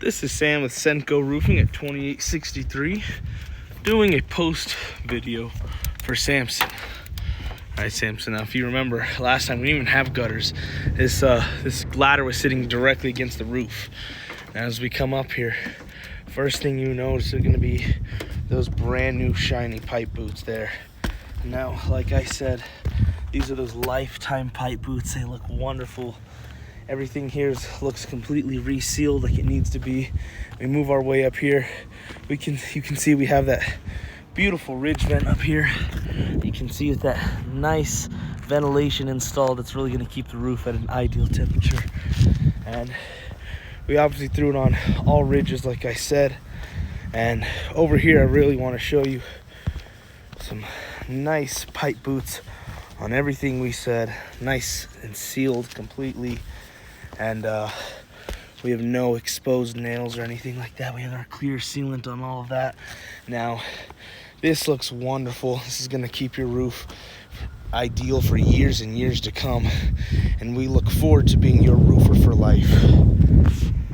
This is Sam with Cenco Roofing at 2863, doing a post video for Samson. All right, Samson, now if you remember, last time we didn't even have gutters. This ladder was sitting directly against the roof. Now as we come up here, first thing you notice are gonna be those brand new shiny pipe boots there. Now, like I said, these are those lifetime pipe boots. They look wonderful. Everything here looks completely resealed like it needs to be. We move our way up here. You can see we have that beautiful ridge vent up here. You can see that nice ventilation installed that's really going to keep the roof at an ideal temperature. And we obviously threw it on all ridges, like I said. And over here, I really want to show you some nice pipe boots on everything we said. Nice and sealed completely. And we have no exposed nails or anything like that. We have our clear sealant on all of that. Now, this looks wonderful. This is going to keep your roof ideal for years and years to come. And we look forward to being your roofer for life.